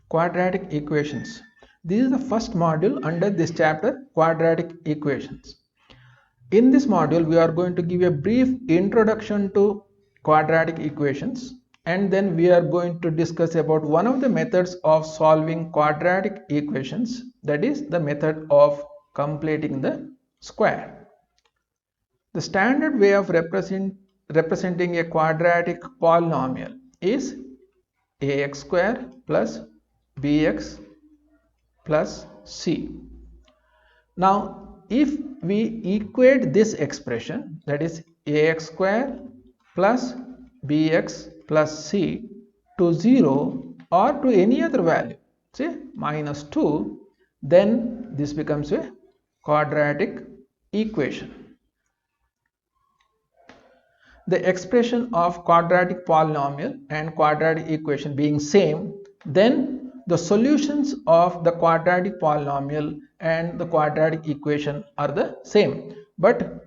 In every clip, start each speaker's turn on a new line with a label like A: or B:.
A: Quadratic equations. This is the first module under this chapter, quadratic equations. In this module, we are going to give a brief introduction to quadratic equations, and then we are going to discuss about one of the methods of solving quadratic equations, that is the method of completing the square. The standard way of representing a quadratic polynomial is ax square plus bx plus c. Now, if we equate this expression, that is ax square plus bx plus c, to 0 or to any other value, say -2, then this becomes a quadratic equation. The expression of quadratic polynomial and quadratic equation being same, then the solutions of the quadratic polynomial and the quadratic equation are the same. But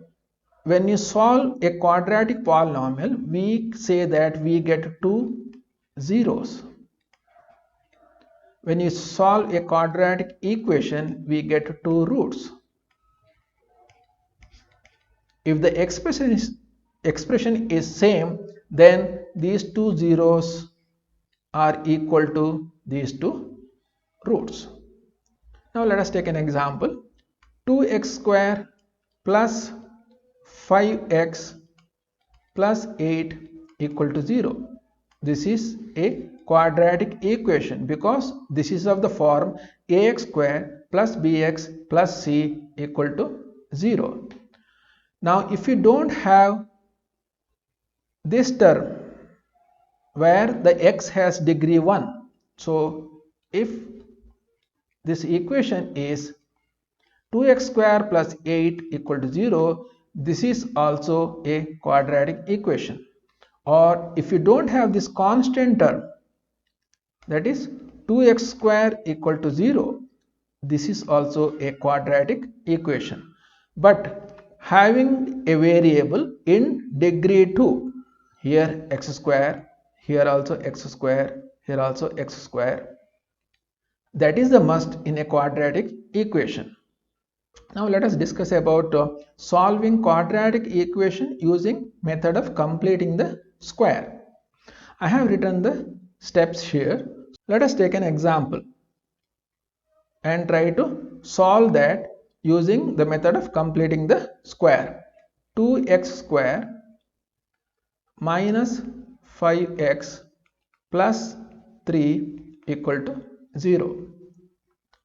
A: when you solve a quadratic polynomial, we say that we get two zeros. When you solve a quadratic equation, we get two roots. If the expression is same, then these two zeros are equal to these two roots. Now let us take an example. 2x square plus 5x plus 8 equal to 0. This is a quadratic equation because this is of the form ax square plus bx plus c equal to 0. Now if you don't have this term where the x has degree 1, so if this equation is 2x square plus 8 equal to 0, this is also a quadratic equation. Or if you don't have this constant term, that is 2x square equal to 0, this is also a quadratic equation. But having a variable in degree 2, here x square, here also x square, here also x square, that is the must in a quadratic equation. Now let us discuss about solving quadratic equation using method of completing the square. I have written the steps here. Let us take an example and try to solve that using the method of completing the square. 2x square minus 5x plus 3 equal to 0.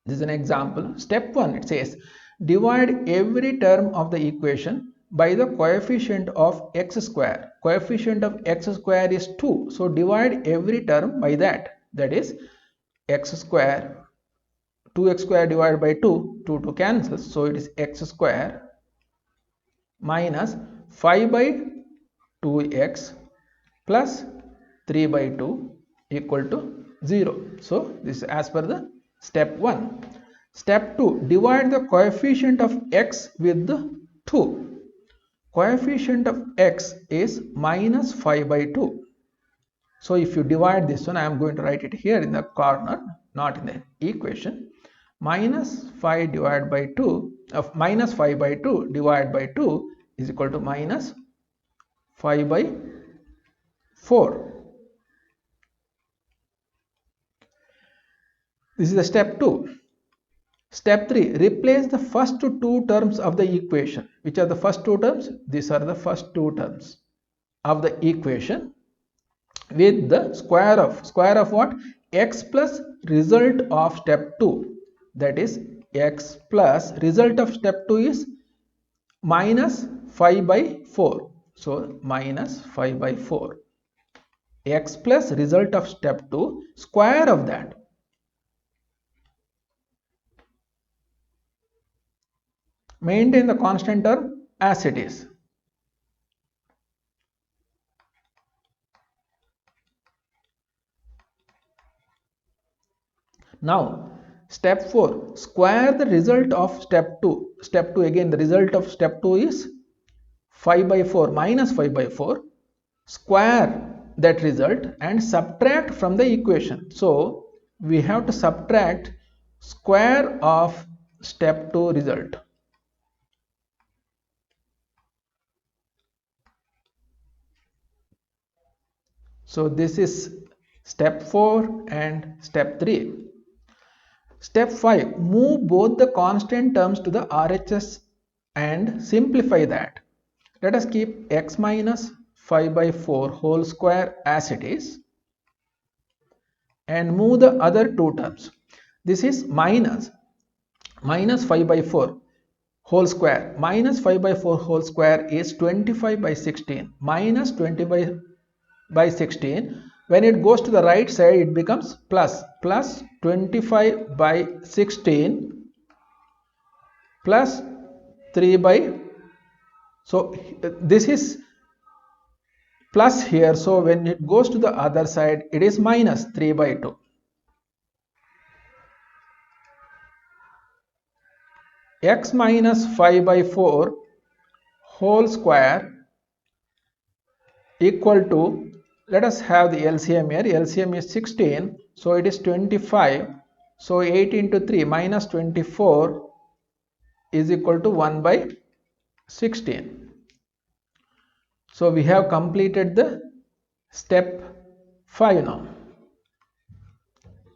A: This is an example. Step 1, it says divide every term of the equation by the coefficient of x square. Coefficient of x square is 2. So divide every term by that. That is x square, 2x square divided by 2, 2 cancels. So it is x square minus 5 by 2x plus 3 by 2 equal to 0. So this is as per the step 1. Step 2, divide the coefficient of x with 2. Coefficient of x is minus 5 by 2. So if you divide this one, I am going to write it here in the corner, not in the equation. Minus 5 divided by 2 of minus 5 by 2 divided by 2 is equal to minus 5 by 4. This is the step 2. Step 3, replace the first two terms of the equation. Which are the first two terms? These are the first two terms of the equation with the square of what? X plus result of step 2. That is x plus result of step 2 is minus 5 by 4. So minus 5 by 4. X plus result of step 2, square of that. Maintain the constant term as it is. Now step 4, square the result of step 2. Step 2, again the result of step 2 is 5 by 4 minus 5 by 4. Square that result and subtract from the equation. So we have to subtract square of step 2 result. So this is step 4 and step 3. Step 5, move both the constant terms to the RHS and simplify that. Let us keep x minus 5 by 4 whole square as it is and move the other two terms. This is minus 5 by 4 whole square. Minus 5 by 4 whole square is 25 by 16. Minus 20 by 16. When it goes to the right side, it becomes plus 25 by 16 plus 3 by, so this is plus here, so when it goes to the other side, it is minus 3 by 2. X minus 5 by 4 whole square equal to, let us have the LCM here. LCM is 16, so it is 25. So 8 into 3 minus 24 is equal to 1 by 16. So we have completed the step 5 now.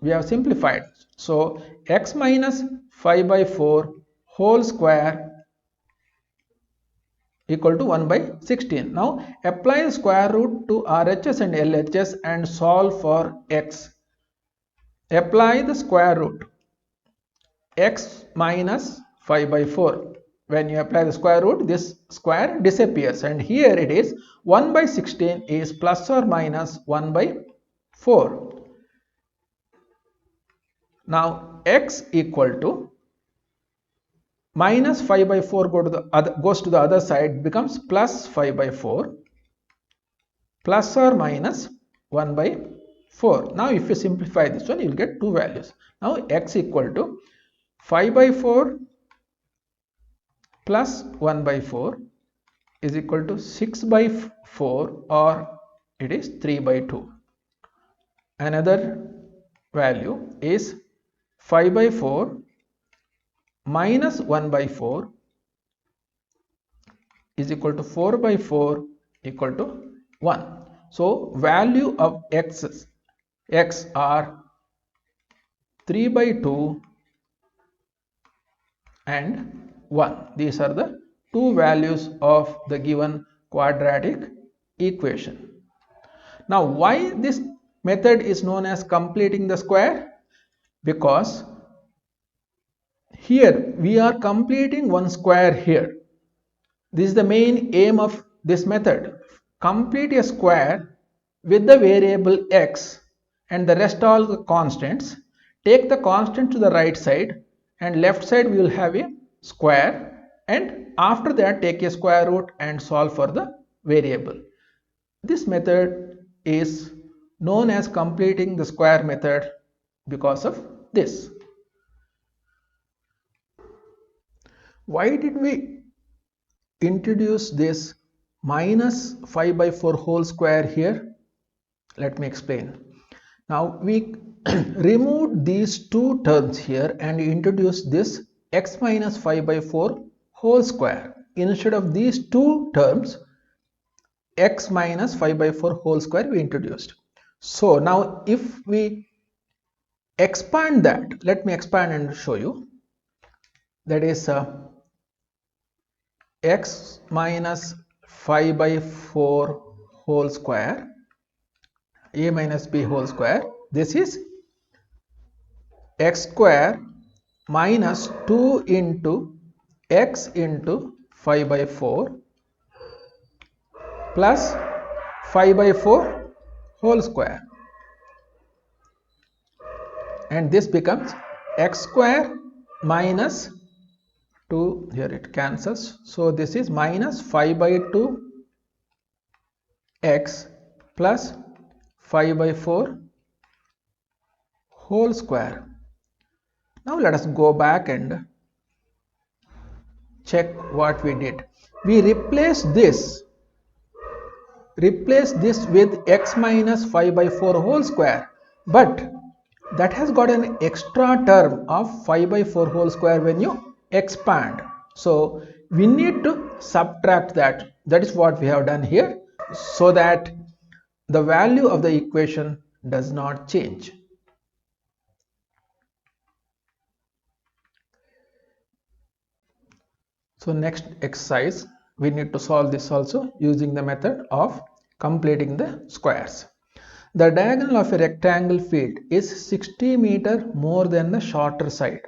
A: We have simplified. So x minus 5 by 4 whole square equal to 1 by 16. Now apply the square root to RHS and LHS and solve for x. Apply the square root. X minus 5 by 4. When you apply the square root, this square disappears, and here it is 1 by 16 is plus or minus 1 by 4. Now x equal to minus 5 by 4 goes to the other side, becomes plus 5 by 4 plus or minus 1 by 4. Now if you simplify this one, you will get two values. Now x equal to 5 by 4 plus 1 by 4 is equal to 6 by 4, or it is 3 by 2. Another value is 5 by 4 minus 1 by 4 is equal to 4 by 4 equal to 1. So value of x are 3 by 2 and 1. These are the two values of the given quadratic equation. Now why this method is known as completing the square? Because here we are completing one square here. This is the main aim of this method. Complete a square with the variable x and the rest all the constants. Take the constant to the right side, and left side we will have a square, and after that take a square root and solve for the variable. This method is known as completing the square method because of this. Why did we introduce this minus 5 by 4 whole square here? Let me explain. Now we removed these two terms here and introduced this x minus 5 by 4 whole square. Instead of these two terms, x minus 5 by 4 whole square we introduced. So now if we expand that, let me expand and show you. That is x minus 5 by 4 whole square, a minus b whole square. This is x square minus 2 into x into 5 by 4 plus 5 by 4 whole square, and this becomes x square minus 2, here it cancels, so this is minus 5 by 2 x plus 5 by 4 whole square. Now let us go back and check what we did. We replaced this with x minus 5 by 4 whole square, but that has got an extra term of 5 by 4 whole square when you expand. So we need to subtract that. That is what we have done here, so that the value of the equation does not change. So next exercise, we need to solve this also using the method of completing the squares. The diagonal of a rectangle field is 60 meters more than the shorter side.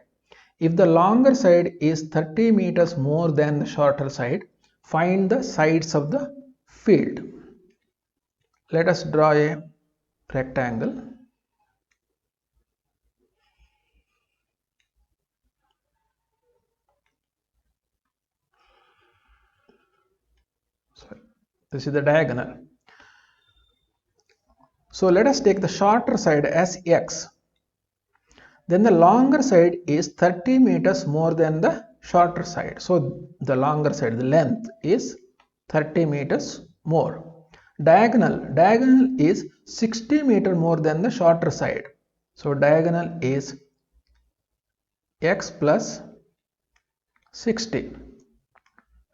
A: If the longer side is 30 meters more than the shorter side, find the sides of the field. Let us draw a rectangle. Sorry, this is the diagonal. So let us take the shorter side as x. Then the longer side is 30 meters more than the shorter side. So the longer side, the length is 30 meters more. Diagonal is 60 meters more than the shorter side. So diagonal is x plus 60.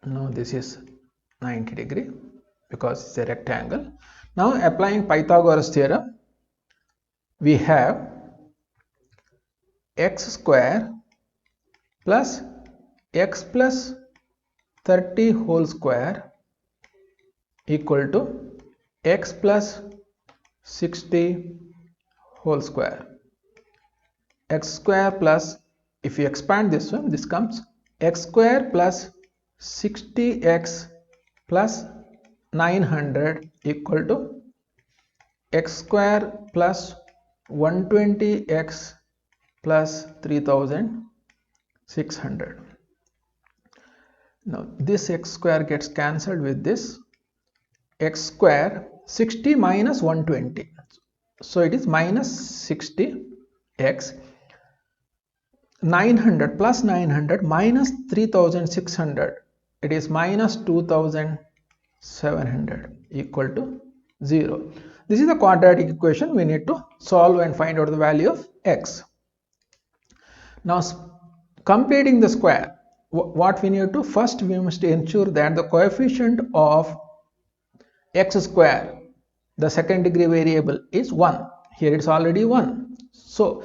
A: Now this is 90 degree because it's a rectangle. Now applying Pythagoras theorem, we have x square plus x plus 30 whole square equal to x plus 60 whole square. X square plus, if you expand this one, this comes x square plus 60x plus 900 equal to x square plus 120x plus 3600. Now this x square gets cancelled with this. X square 60 minus 120, so it is minus 60x. 900 plus 900 minus 3600, it is minus 2700 equal to 0. This is the quadratic equation we need to solve and find out the value of x. Now completing the square, what we need to, first we must ensure that the coefficient of x square, the second degree variable, is 1. Here it's already 1. So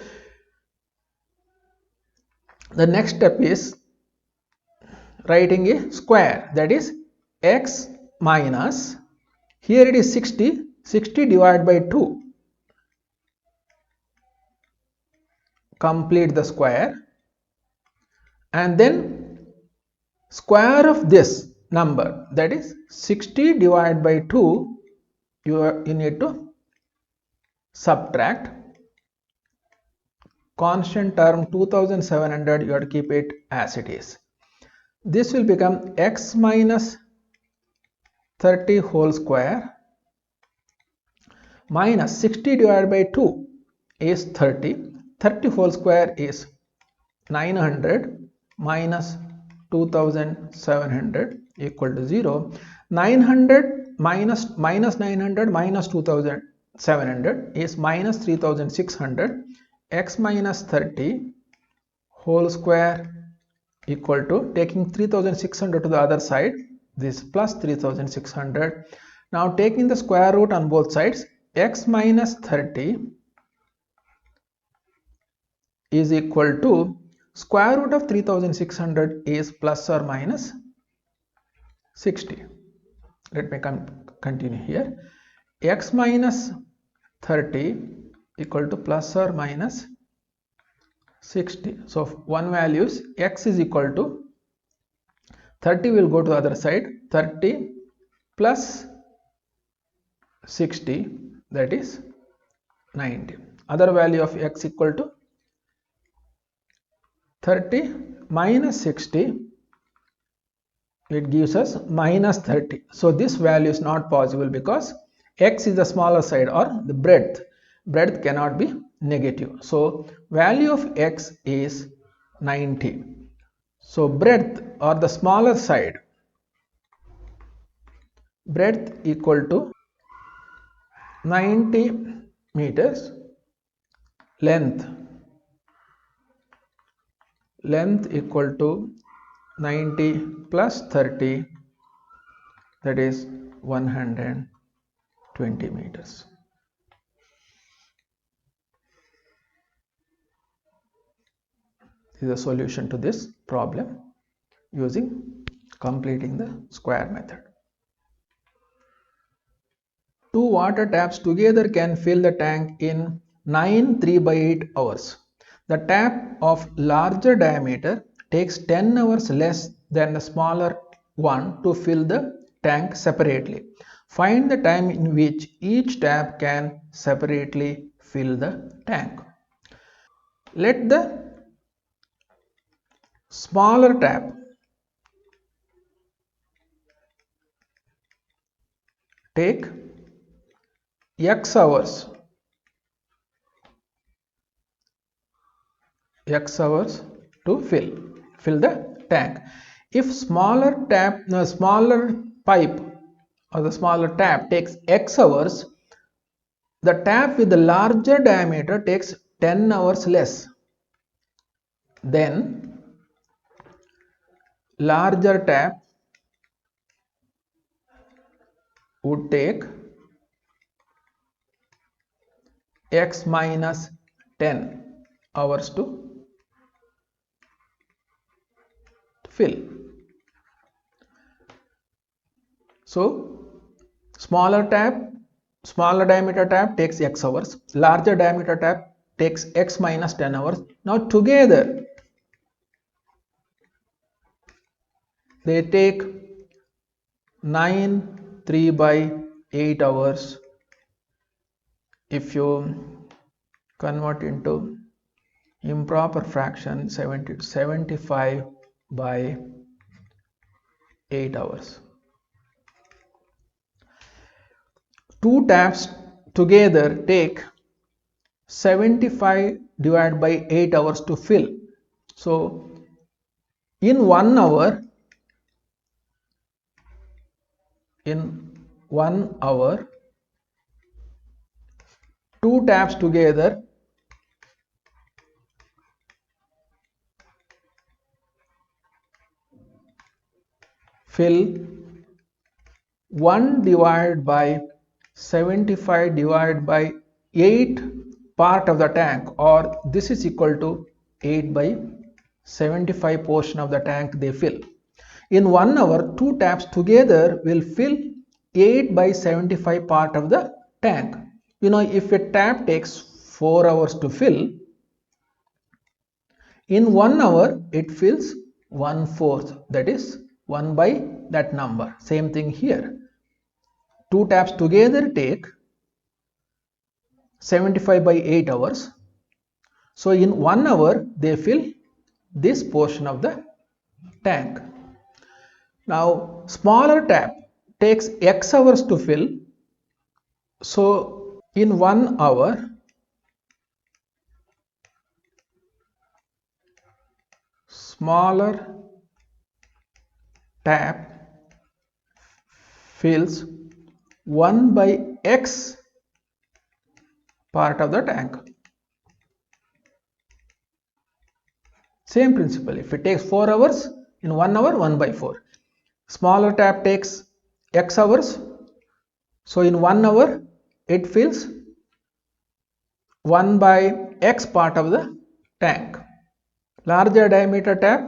A: the next step is writing a square, that is x minus, here it is 60 divided by 2. Complete the square and then square of this number, that is 60 divided by 2, you need to subtract. Constant term 2700, you have to keep it as it is. This will become x minus 30 whole square minus 60 divided by 2 is 30. 30 whole square is 900 minus 2700 equal to 0. 900 minus 900 minus 2700 is minus 3600. X minus 30 whole square equal to, taking 3600 to the other side, this plus 3600. Now taking the square root on both sides, x minus 30 is equal to square root of 3600 is plus or minus 60. Let me continue here. X minus 30 equal to plus or minus 60. So one value is x is equal to 30 will go to the other side, 30 plus 60, that is 90. Other value of x equal to 30 minus 60, it gives us minus 30. So this value is not possible because x is the smaller side, or the breadth cannot be negative. So value of x is 90. So breadth, or the smaller side, breadth equal to 90 meters, length equal to 90 plus 30, that is 120 meters. This is a solution to this problem using completing the square method. Two water taps together can fill the tank in 9 3/8 hours. The tap of larger diameter takes 10 hours less than the smaller one to fill the tank separately. Find the time in which each tap can separately fill the tank. Let the smaller tap take X hours to fill the tank. If smaller pipe or the smaller tap takes X hours, the tap with the larger diameter takes 10 hours less. Then larger tap would take X minus 10 hours to fill. So smaller diameter tap takes X hours, larger diameter tap takes X minus 10 hours. Now together they take 9 3/8 hours. If you convert into improper fraction, 75/8 hours. Two taps together take 75 divided by 8 hours to fill. So in 1 hour, two taps together fill 1 divided by 75 divided by 8 part of the tank, or this is equal to 8/75 portion of the tank they fill. In 1 hour, two taps together will fill 8/75 part of the tank. You know, if a tap takes 4 hours to fill, in 1 hour it fills 1/4, that is 1 by that number. Same thing here. Two taps together take 75/8 hours. So in 1 hour they fill this portion of the tank. Now smaller tap takes X hours to fill. So in 1 hour smaller tap fills 1/X part of the tank. Same principle. If it takes 4 hours, in 1 hour 1/4. Smaller tap takes X hours, so in 1 hour it fills 1/X part of the tank. Larger diameter tap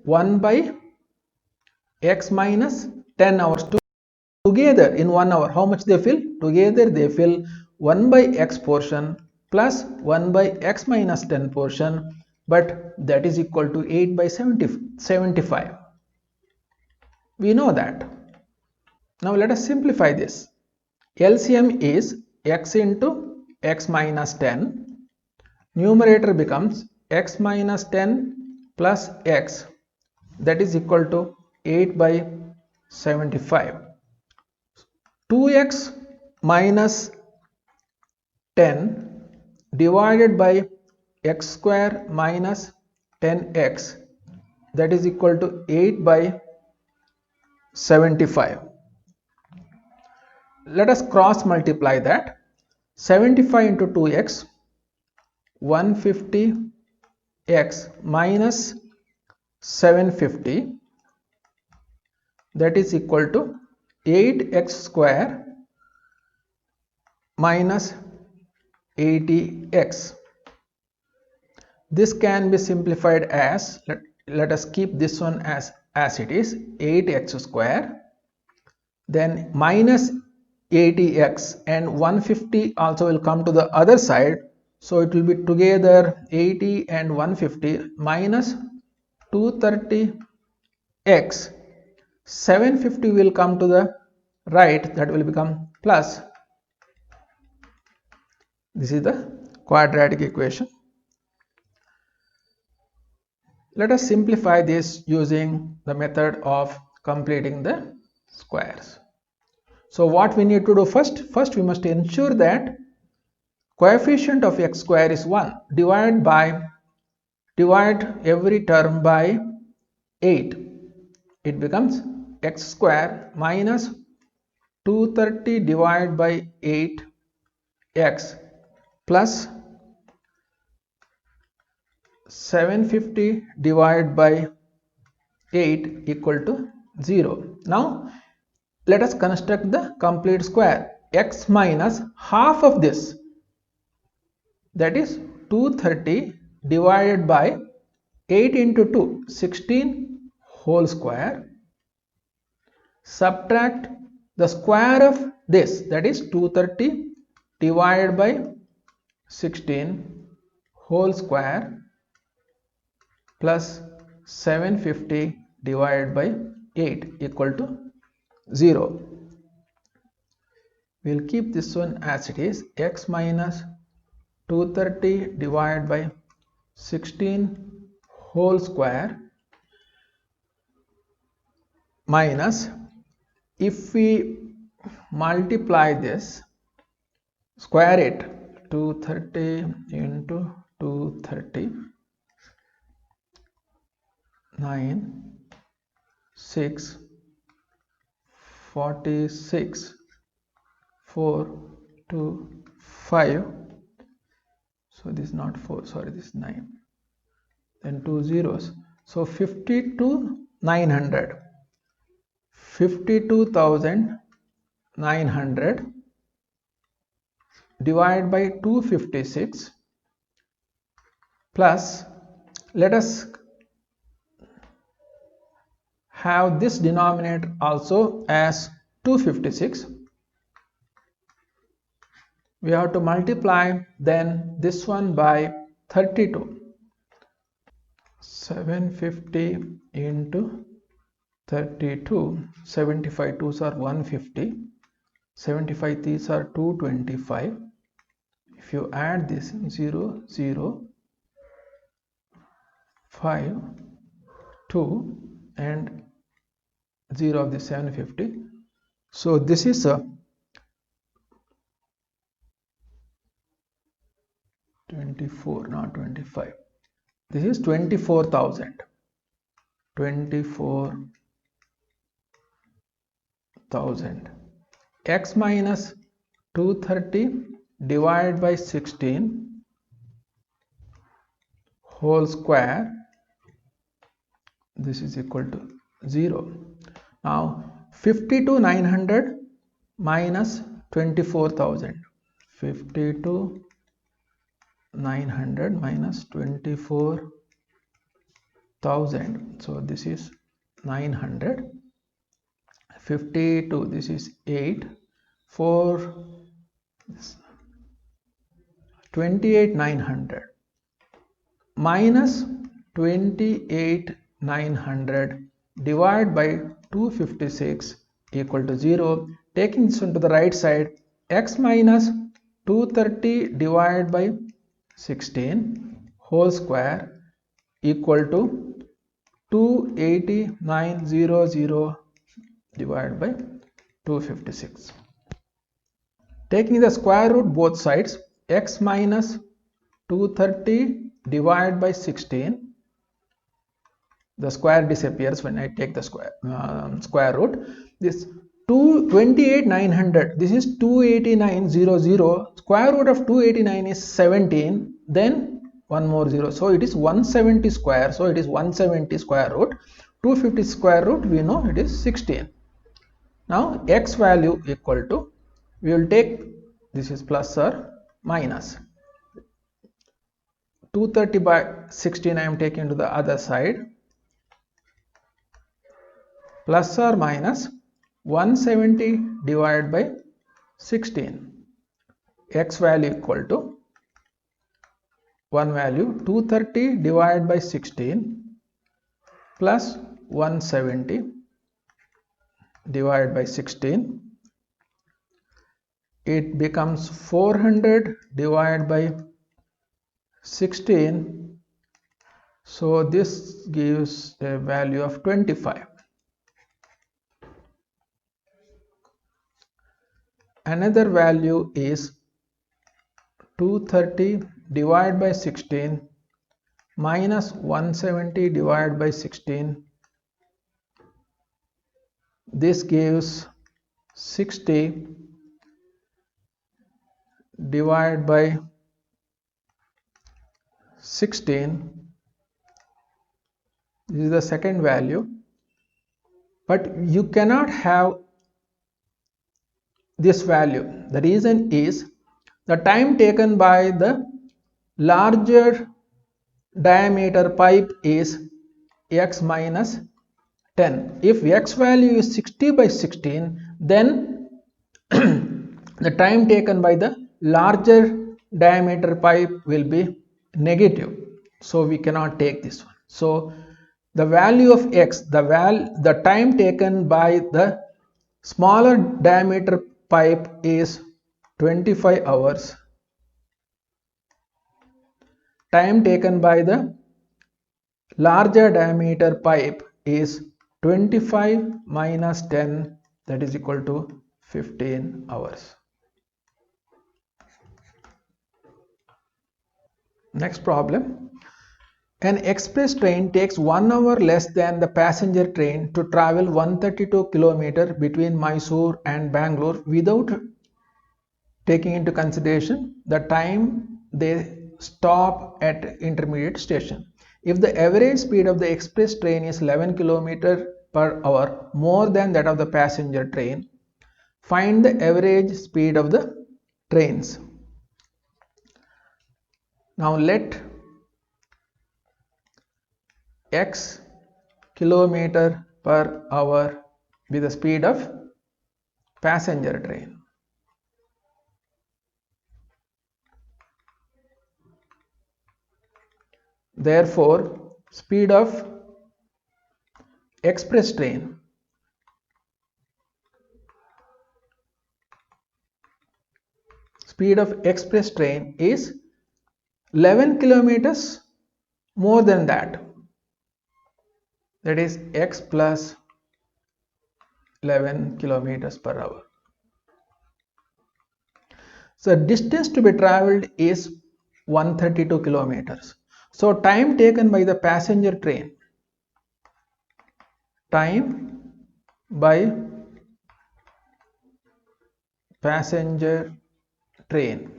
A: one by X minus 10 hours together in 1 hour. How much they fill? Together they fill 1/X portion plus 1/X minus 10 portion, but that is equal to 8/75. We know that. Now let us simplify this. LCM is X into X minus 10. Numerator becomes X minus 10 plus X, that is equal to 8/75. 2X minus 10 divided by X square minus 10X, that is equal to 8/75. let us cross multiply that. 75 into 2x, 150x minus 750, that is equal to 8x square minus 80x. This can be simplified as, let us keep this one as it is, 8x square, then minus 80x, and 150 also will come to the other side, so it will be together 80 and 150 minus 230x. 750 will come to the right, that will become plus. This is the quadratic equation. Let us simplify this using the method of completing the squares. So what we need to do first we must ensure that coefficient of x square is 1. Divide every term by 8. It becomes x square minus 230 divided by 8x plus 750 divided by 8 equal to 0. Now let us construct the complete square. X minus half of this, that is 230 divided by 8 into 2, 16 whole square. Subtract the square of this, that is 230 divided by 16 whole square plus 750 divided by 8 equal to 0. We will keep this one as it is. X minus 230 divided by 16 whole square minus, if we multiply this, square it, 230 into 230, 9, 6, 46, 4, 2, 5, so this is not 4, sorry, this is 9, then 2 zeros, so 52,900, 52,900 divided by 256 plus, let us have this denominator also as 256. We have to multiply then this one by 32. 750 into 32, 75 2s are 150, 75 3s are 225. If you add this 0, 0, 5, 2 and 0 of the 750, so this is a 24, not 25, this is 24,000, 24,000. X minus 230 divided by 16 whole square, this is equal to 0. Now 52,900 minus 24,000, 52,900 minus 24,000, so this is 900, 52, this is 8, 4, 28,900 minus 28,900 divided by 256 equal to 0. Taking this one to the right side, x minus 230 divided by 16 whole square equal to 289,000 divided by 256. Taking the square root both sides, x minus 230 divided by 16, the square disappears when I take the square root. This 228,900. This is 289,000. Square root of 289 is 17. Then one more 0. So it is 170 square. So it is 170 square root. 250 square root, we know it is 16. Now x value equal to, we will take, this is plus or minus. 230 by 16 I am taking to the other side. Plus or minus 170 divided by 16. X value equal to one value 230 divided by 16 plus 170 divided by 16. It becomes 400 divided by 16. So this gives a value of 25. Another value is 230 divided by 16 minus 170 divided by 16. This gives 60 divided by 16. This is the second value, but you cannot have this value. The reason is the time taken by the larger diameter pipe is x minus 10. If x value is 60 by 16, then the time taken by the larger diameter pipe will be negative. So we cannot take this one. So the value of x, the time taken by the smaller diameter pipe is 25 hours. Time taken by the larger diameter pipe is 25 minus 10, that is equal to 15 hours. Next problem. An express train takes 1 hour less than the passenger train to travel 132 km between Mysore and Bangalore without taking into consideration the time they stop at intermediate station. If the average speed of the express train is 11 km per hour more than that of the passenger train, find the average speed of the trains. Now let x kilometer per hour be the speed of passenger train. Therefore, speed of express train is 11 kilometers more than that. That is x plus 11 kilometers per hour. So distance to be traveled is 132 kilometers. So time taken by the passenger train, time by passenger train,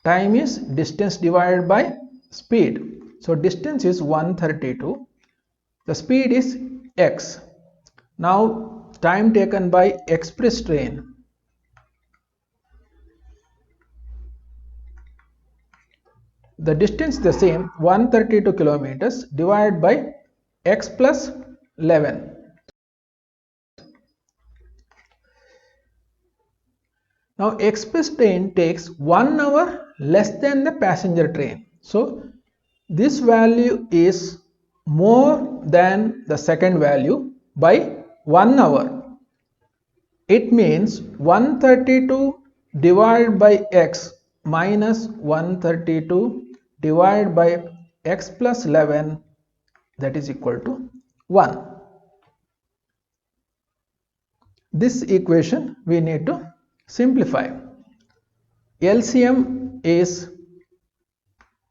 A: time is distance divided by speed. So distance is 132. The speed is x. Now time taken by express train, the distance is the same, 132 kilometers divided by x plus 11. Now express train takes 1 hour less than the passenger train. So this value is more than the second value by 1 hour. It means 132 divided by x minus 132 divided by x plus 11, that is equal to 1. This equation we need to simplify. LCM is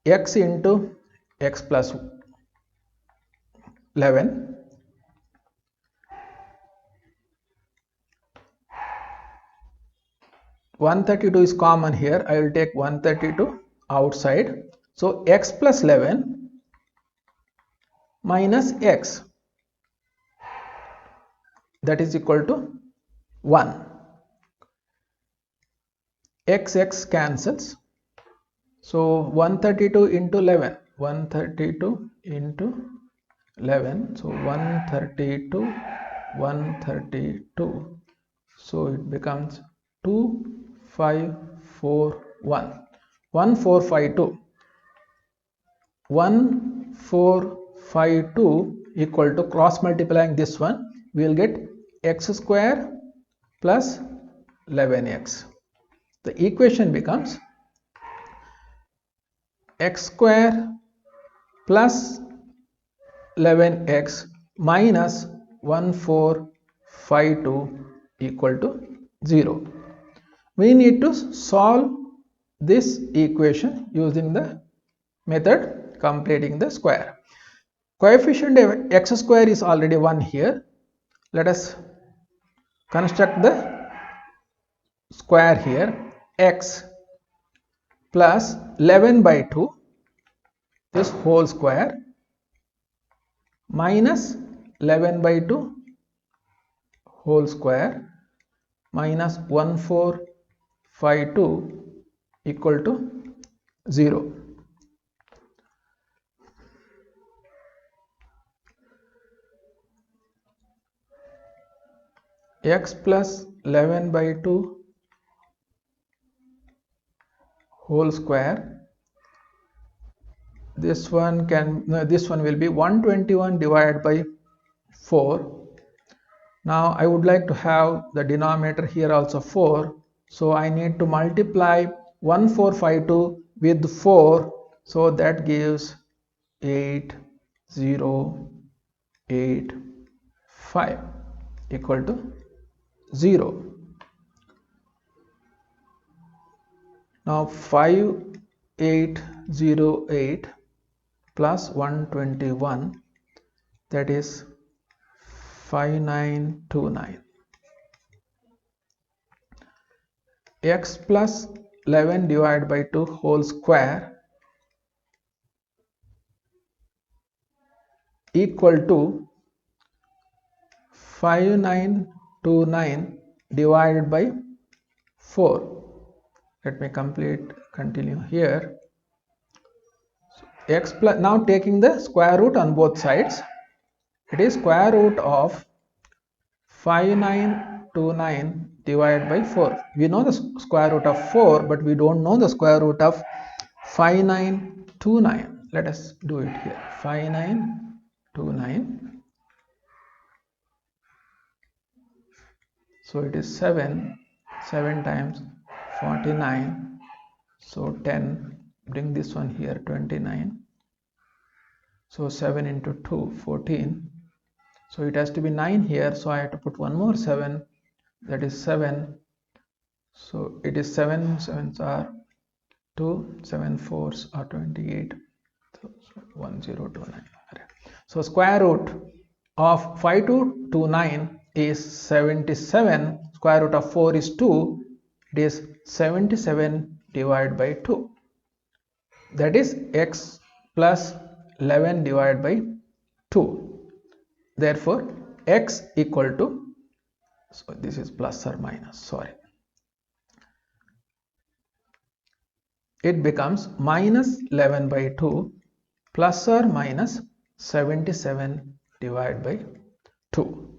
A: x into x plus 11. 132 is common here. I will take 132 outside. So x plus 11 minus x, that is equal to 1. X cancels. So 132 into 11. 132 into 11. So 132. So it becomes 2541. 1452. 1452 equal to, cross multiplying this one, we will get x square plus 11x. The equation becomes x square plus 11x minus 1452 equal to 0. We need to solve this equation using the method completing the square. Coefficient of x square is already 1 here. Let us construct the square here. X plus 11 by 2, this whole square, minus 11 by 2 whole square, minus 1452 equal to 0. X plus 11 by 2 whole square, this one will be 121 divided by 4. Now I would like to have the denominator here also 4, so I need to multiply 1452 with 4, so that gives 8085 equal to 0. Now 5808 plus 121, that is 5929. X plus 11 divided by 2 whole square equal to 5929 divided by 4. Let me continue here. So x plus, now taking the square root on both sides, it is square root of 5929 divided by 4. We know the square root of 4, but we don't know the square root of 5929. Let us do it here. 5929. So it is 7 times 49, so 10, bring this one here, 29, so 7 into 2, 14, so it has to be 9 here, so I have to put one more 7, that is 7, so it is 7 sevens are 2, 7 fours are 28, so 1029. So square root of 5229 is 77, square root of 4 is 2, it is 77 divided by 2, that is x plus 11 divided by 2. Therefore x equal to, so this is plus or minus, sorry, it becomes minus 11 by 2 plus or minus 77 divided by 2.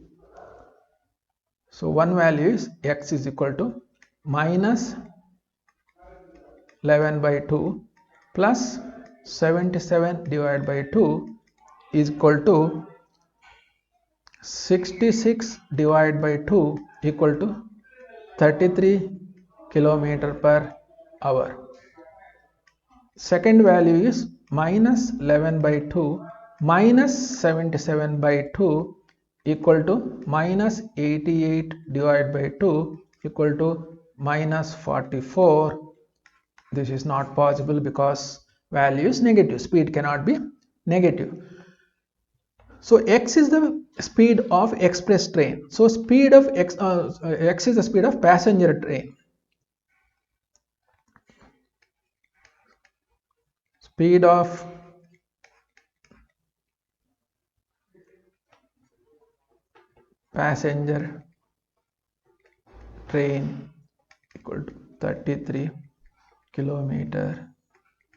A: So one value is x is equal to minus 11 by 2 plus 77 divided by 2 is equal to 66 divided by 2 equal to 33 kilometer per hour. Second value is minus 11 by 2 minus 77 by 2 equal to minus 88 divided by 2 equal to minus 44. This is not possible because value is negative. Speed cannot be negative. So x is the speed of express train. So speed of x is the speed of passenger train. speed of passenger train equal to 33 kilometer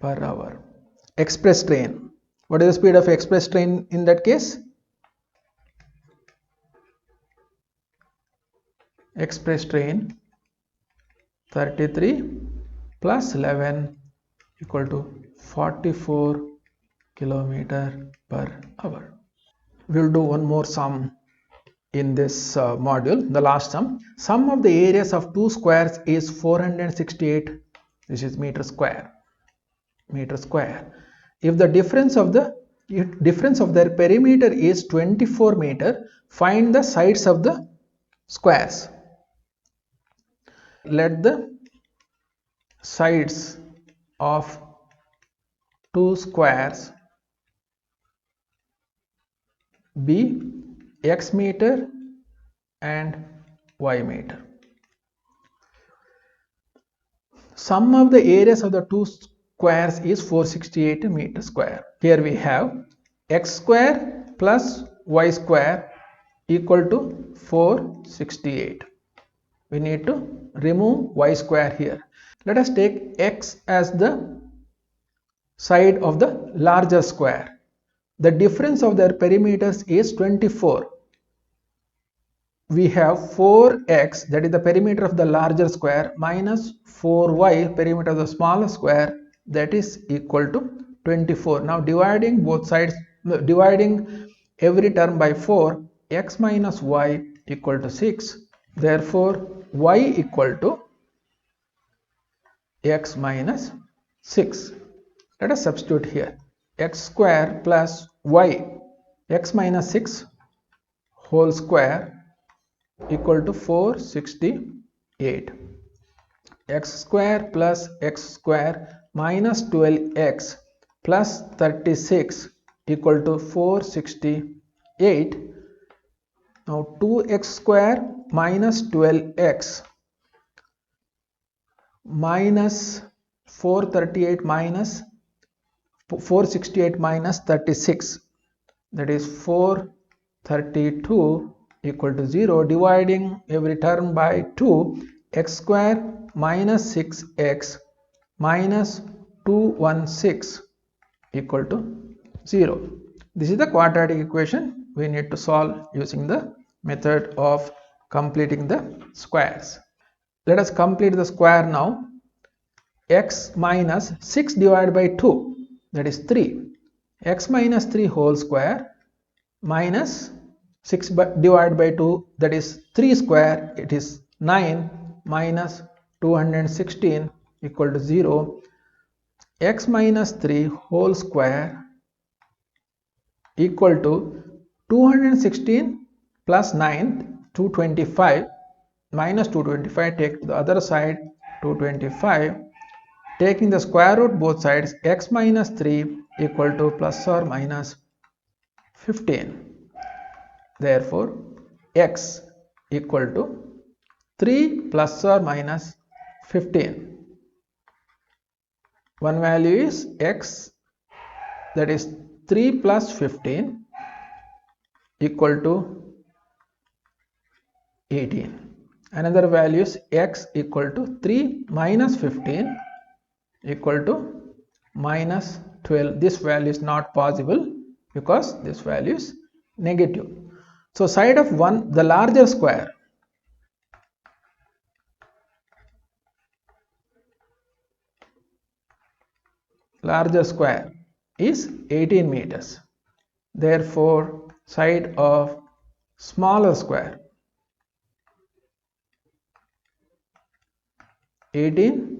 A: per hour. Express train. What is the speed of express train in that case? Express train 33 plus 11 equal to 44 kilometer per hour. We will do one more sum in this module, the last sum. Sum of the areas of two squares is 468, this is meter square. If the difference of their perimeter is 24 meter, find the sides of the squares. Let the sides of two squares be x meter and y meter. Sum of the areas of the two squares is 468 meter square. Here we have x square plus y square equal to 468. We need to remove y square here. Let us take x as the side of the larger square. The difference of their perimeters is 24. We have 4x, that is the perimeter of the larger square, minus 4y, perimeter of the smaller square, that is equal to 24. Now dividing both sides, dividing every term by 4, x minus y equal to 6. Therefore y equal to x minus 6. Let us substitute here. X square plus y, x minus 6 whole square equal to 468. X square plus x square minus 12x plus 36 equal to 468. Now 2x square minus 12x minus 438 minus 468 minus 36, that is 432 equal to 0. Dividing every term by 2, x square minus 6x minus 216 equal to 0. This is the quadratic equation we need to solve using the method of completing the squares. Let us complete the square now. X minus 6 divided by 2, that is 3. X minus 3 whole square minus 6 divided by 2, that is 3 square, it is 9, minus 216 equal to 0. X minus 3 whole square equal to 216 plus 9, 225, minus 225, take to the other side 225. Taking the square root both sides, x minus 3 equal to plus or minus 15. Therefore, x equal to 3 plus or minus 15. One value is x, that is 3 plus 15 equal to 18. Another value is x equal to 3 minus 15 equal to minus 12. This value is not possible because this value is negative. So side of the larger square, is 18 meters. Therefore side of smaller square, 18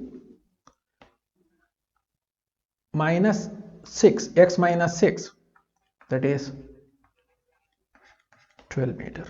A: minus 6, x minus 6, that is 12 meter.